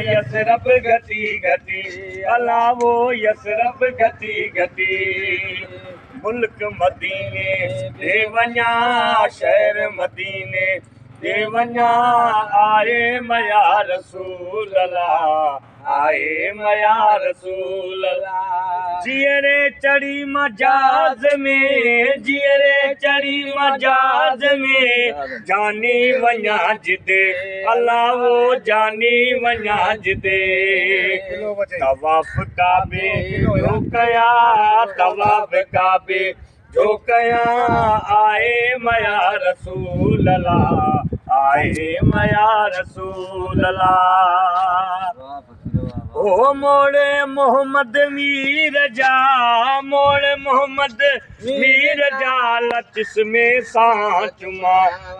यसरफ घटी घटी अलावो यसरफ घटी घटी मुल्क मदीने दे वञा शहर मदीने दे वञा आए मया रसूल अल्लाह आए मया रसूल अल्लाह जियरे चढ़ी मजाज में जियरे चढ़ी मजाज में जानी वञा जिदे अल्लाह वो जानी वञा जिदे तवाफ काबे जो कया तवाफ काबे जो कया आए मया रसूल अल्लाह आए मया रसूल अल्लाह ओ मोड़े मोहम्मद मीर जा मोड़े मोहम्मद मीर जा लचिस्मे सा चुमा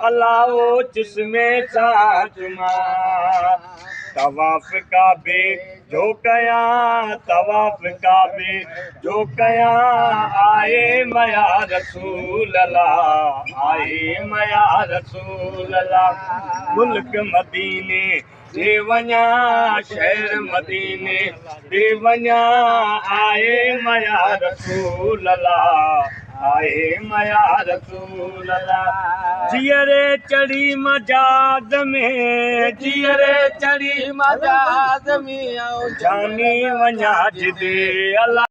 अल्लाह वो चिस्मे सा चुमा तवाफ काबे जो कया तवाफ काबे जो कया आए मया रसूल अल्लाह आए मया रसूल अल्लाह मुल्क मदीने दे वञा शहर मदीने दे वञा आए मया रसूल अल्लाह आए मया रसूल अल्लाह जियरे चढ़ी मजाज में जियरे चढ़ी मजाज में जानी वञा जिदे अल्लाह